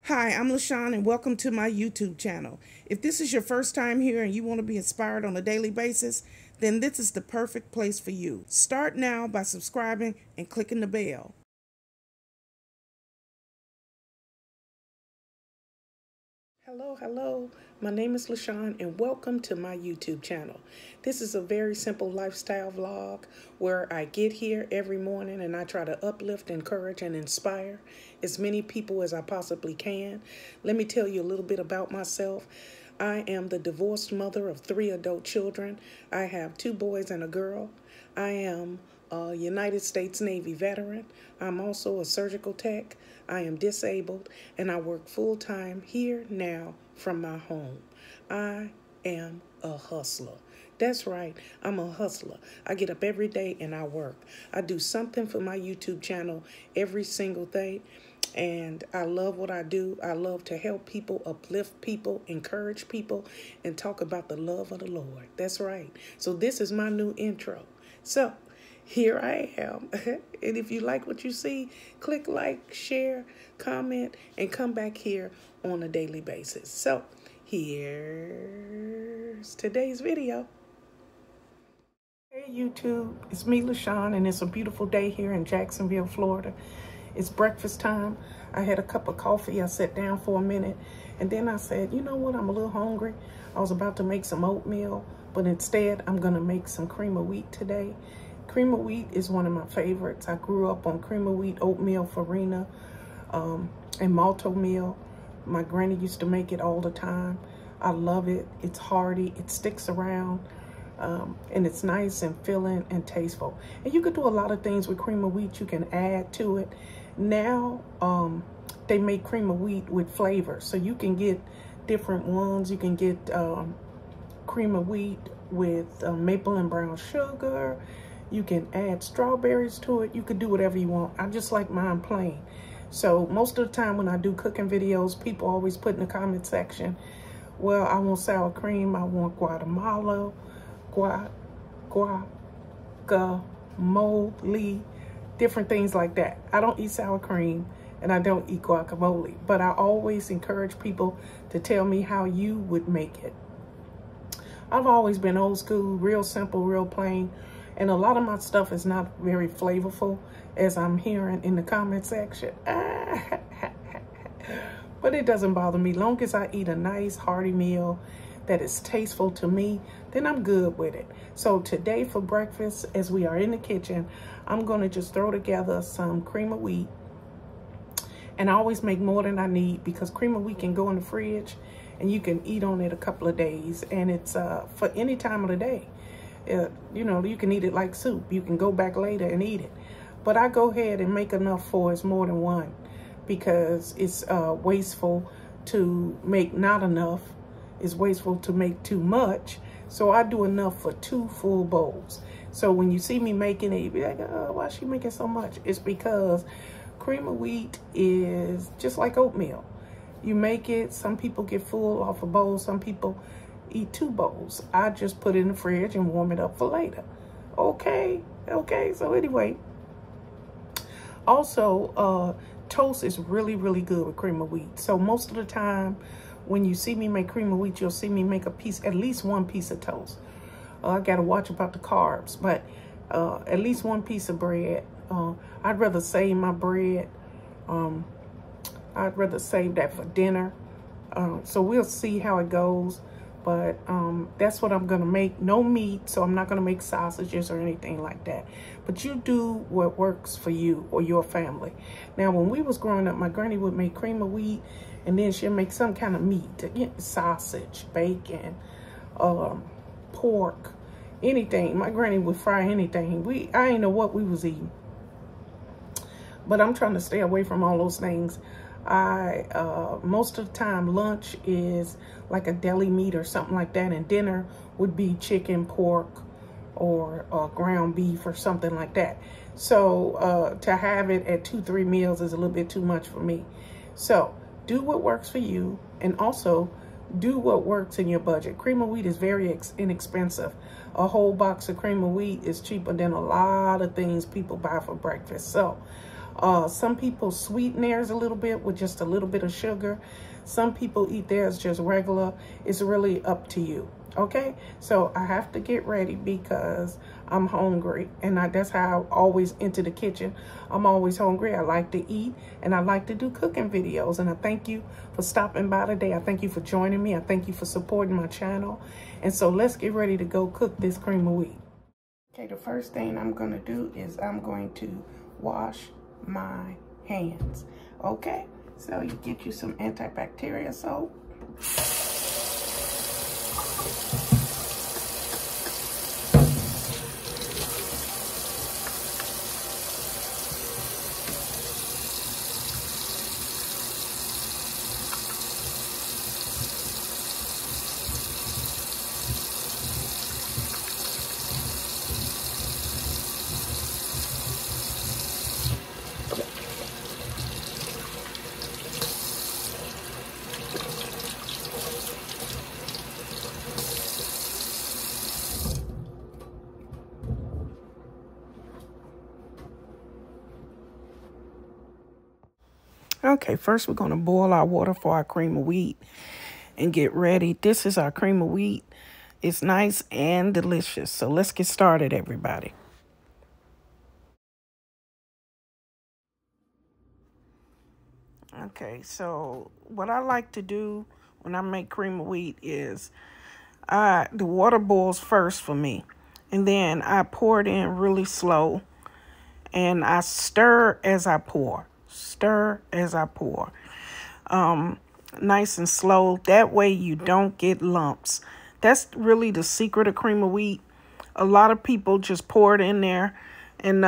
Hi, I'm LaShawn and welcome to my YouTube channel. If this is your first time here and you want to be inspired on a daily basis, then this is the perfect place for you. Start now by subscribing and clicking the bell. Hello. My name is LaShawn and welcome to my YouTube channel. This is a very simple lifestyle vlog where I get here every morning and I try to uplift, encourage, and inspire as many people as I possibly can. Let me tell you a little bit about myself. I am the divorced mother of 3 adult children. I have 2 boys and a girl. I am a United States Navy veteran. I'm also a surgical tech. I am disabled and I work full-time here now from my home. I am a hustler. That's right, I'm a hustler. I get up every day and I work. I do something for my YouTube channel every single day. And I love what I do. I love to help people, uplift people, encourage people, and talk about the love of the Lord. That's right. So this is my new intro. So here I am. And if you like what you see, click like, share, comment, and come back here on a daily basis. So here's today's video. Hey YouTube, it's me LaShawn, and it's a beautiful day here in Jacksonville, Florida. It's breakfast time. I had a cup of coffee. I sat down for a minute and then I said, you know what, I'm a little hungry. I was about to make some oatmeal, but instead I'm gonna make some cream of wheat today. Cream of wheat is one of my favorites. I grew up on cream of wheat, oatmeal, farina, and malto meal. My granny used to make it all the time. I love it. It's hearty, it sticks around. And it's nice and filling and tasteful. And you could do a lot of things with cream of wheat. You can add to it. Now, they make cream of wheat with flavor. So you can get different ones. You can get cream of wheat with maple and brown sugar. You can add strawberries to it. You could do whatever you want. I just like mine plain. So most of the time when I do cooking videos, people always put in the comment section, well, I want sour cream. I want Guatemala. Guacamole, different things like that. I don't eat sour cream and I don't eat guacamole, but I always encourage people to tell me how you would make it. I've always been old school, real simple, real plain, and a lot of my stuff is not very flavorful, as I'm hearing in the comment section. But it doesn't bother me. Long as I eat a nice hearty meal that is tasteful to me, then I'm good with it. So today for breakfast, as we are in the kitchen, I'm gonna just throw together some cream of wheat. And I always make more than I need because cream of wheat can go in the fridge and you can eat on it a couple of days. And it's for any time of the day. You know, you can eat it like soup. You can go back later and eat it. But I go ahead and make enough for it's more than one because it's wasteful to make not enough. It's wasteful to make too much. So I do enough for 2 full bowls. So when you see me making it, you be like, oh, why is she making so much? It's because cream of wheat is just like oatmeal. You make it, some people get full off a bowl, some people eat 2 bowls. I just put it in the fridge and warm it up for later. Okay, so anyway. Also, toast is really, really good with cream of wheat. So most of the time, when you see me make cream of wheat, you'll see me make a piece, at least 1 piece of toast. I gotta watch about the carbs, but at least 1 piece of bread. I'd rather save my bread. I'd rather save that for dinner. So we'll see how it goes. But that's what I'm gonna make. No meat, so I'm not gonna make sausages or anything like that. But you do what works for you or your family. Now, when we was growing up, my granny would make cream of wheat, and then she'll make some kind of meat, sausage, bacon, pork, anything. My granny would fry anything. I ain't know what we was eating. But I'm trying to stay away from all those things. Most of the time, lunch is like a deli meat or something like that, and dinner would be chicken, pork, or ground beef or something like that. So to have it at 2-3 meals is a little bit too much for me. So do what works for you, and also do what works in your budget. Cream of wheat is very inexpensive. A whole box of cream of wheat is cheaper than a lot of things people buy for breakfast. So Some people sweeten theirs a little bit with just a little bit of sugar. Some people eat theirs just regular. It's really up to you. Okay, so I have to get ready because I'm hungry, and that's how I always enter the kitchen. I'm always hungry. I like to eat, and I like to do cooking videos, and I thank you for stopping by today. I thank you for joining me. I thank you for supporting my channel. And so let's get ready to go cook this cream of wheat. Okay, the first thing I'm going to do is I'm going to wash my hands. Okay, so you get you some antibacterial soap. Okay, first we're going to boil our water for our cream of wheat and get ready. This is our cream of wheat. It's nice and delicious. So let's get started, everybody. Okay, so what I like to do when I make cream of wheat is the water boils first for me. And then I pour it in really slow. And I stir as I pour. Stir as I pour. Nice and slow. That way you don't get lumps. That's really the secret of cream of wheat. A lot of people just pour it in there and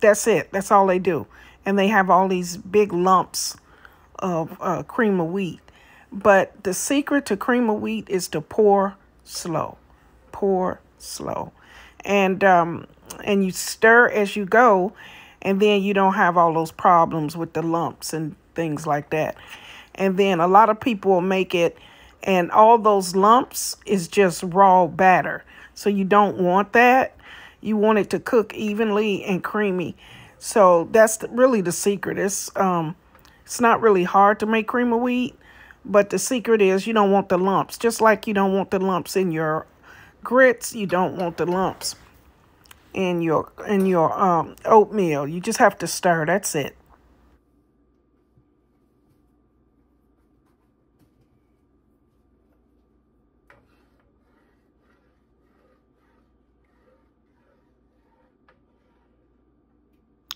that's it. That's all they do. And they have all these big lumps of cream of wheat. But the secret to cream of wheat is to pour slow. Pour slow. And you stir as you go. And then you don't have all those problems with the lumps and things like that. And then a lot of people will make it, and all those lumps is just raw batter. So you don't want that. You want it to cook evenly and creamy. So that's really the secret. It's not really hard to make cream of wheat, but the secret is you don't want the lumps. Just like you don't want the lumps in your grits, you don't want the lumps in your oatmeal. You just have to stir. That's it.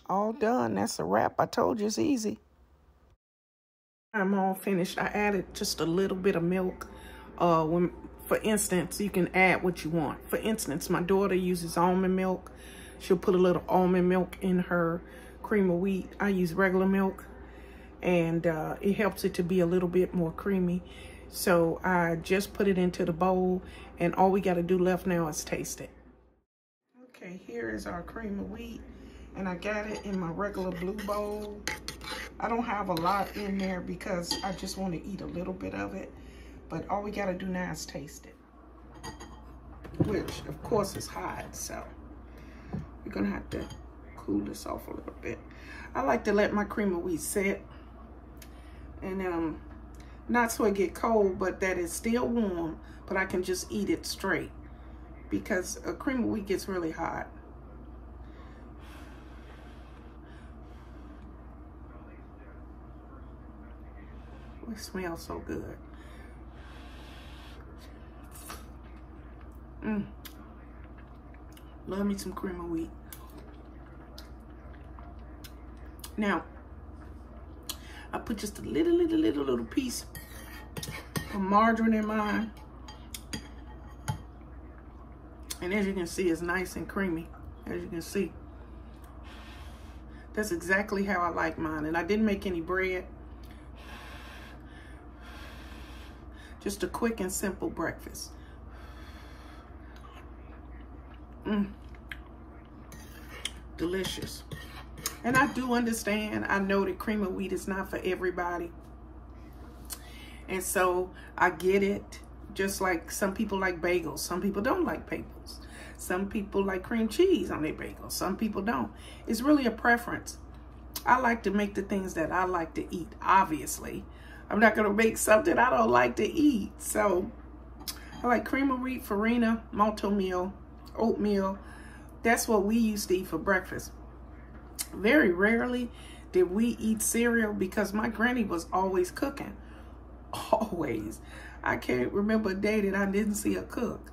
All done. That's a wrap. I told you it's easy. I'm all finished. I added just a little bit of milk. For instance, you can add what you want. For instance, my daughter uses almond milk. She'll put a little almond milk in her cream of wheat. I use regular milk, and it helps it to be a little bit more creamy. So I just put it into the bowl, and all we got to do left now is taste it. Okay, here is our cream of wheat, and I got it in my regular blue bowl. I don't have a lot in there because I just want to eat a little bit of it. But all we got to do now is taste it, which, of course, is hot. So we're going to have to cool this off a little bit. I like to let my cream of wheat sit. And not so it get cold, but that it's still warm. But I can just eat it straight. Because a cream of wheat gets really hot. It smells so good. Love me some cream of wheat. Now, I put just a little piece of margarine in mine. And as you can see, it's nice and creamy. As you can see. That's exactly how I like mine. And I didn't make any bread. Just a quick and simple breakfast. Delicious. And I do understand. I know that cream of wheat is not for everybody. And so I get it. Just like some people like bagels. Some people don't like bagels. Some people like cream cheese on their bagels. Some people don't. It's really a preference. I like to make the things that I like to eat, obviously. I'm not going to make something I don't like to eat. So I like cream of wheat, farina, malto-meal, oatmeal. That's what we used to eat for breakfast. Very rarely did we eat cereal because my granny was always cooking. Always. I can't remember a day that I didn't see her cook.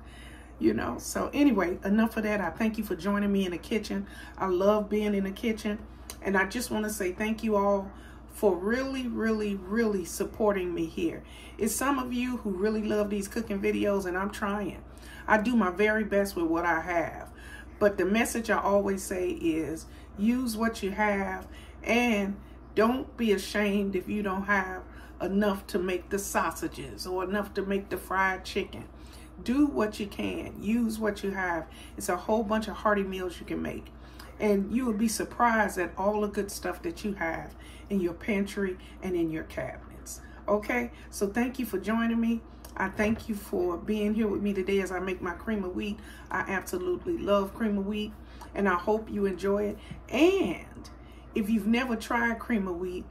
You know, so anyway, enough of that. I thank you for joining me in the kitchen. I love being in the kitchen. And I just want to say thank you all for really, really, really supporting me here. It's some of you who really love these cooking videos, and I'm trying. I do my very best with what I have. But the message I always say is use what you have, and don't be ashamed if you don't have enough to make the sausages or enough to make the fried chicken. Do what you can. Use what you have. It's a whole bunch of hearty meals you can make. And you will be surprised at all the good stuff that you have in your pantry and in your cabinets. Okay? So thank you for joining me. I thank you for being here with me today as I make my cream of wheat. I absolutely love cream of wheat, and I hope you enjoy it. And if you've never tried cream of wheat,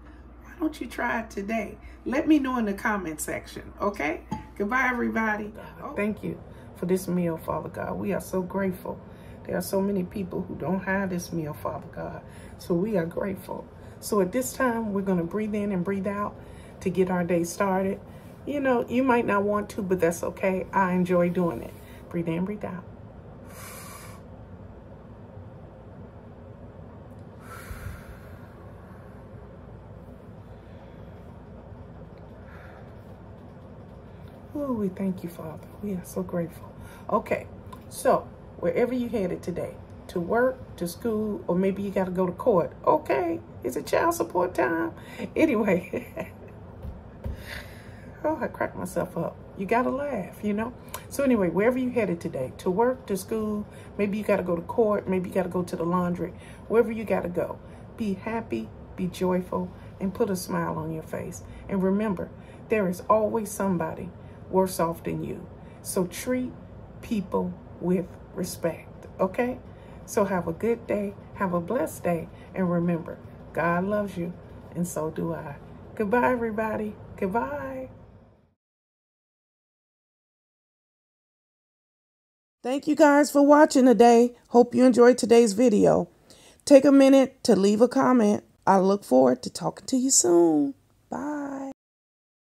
why don't you try it today? Let me know in the comment section, okay? Goodbye, everybody. Thank you for this meal, Father God. We are so grateful. There are so many people who don't have this meal, Father God. So we are grateful. So at this time, we're going to breathe in and breathe out to get our day started. You know, you might not want to, but that's okay. I enjoy doing it. Breathe in, breathe out. Oh, we thank you, Father. We are so grateful. Okay, so wherever you headed today, to work, to school, or maybe you got to go to court. Okay, is it child support time? Anyway, oh, I cracked myself up. You got to laugh, you know? So anyway, wherever you headed today, to work, to school, maybe you got to go to court, maybe you got to go to the laundry, wherever you got to go, be happy, be joyful, and put a smile on your face. And remember, there is always somebody worse off than you. So treat people with respect, okay? So have a good day, have a blessed day, and remember, God loves you, and so do I. Goodbye, everybody. Goodbye. Thank you guys for watching today. Hope you enjoyed today's video. Take a minute to leave a comment. I look forward to talking to you soon.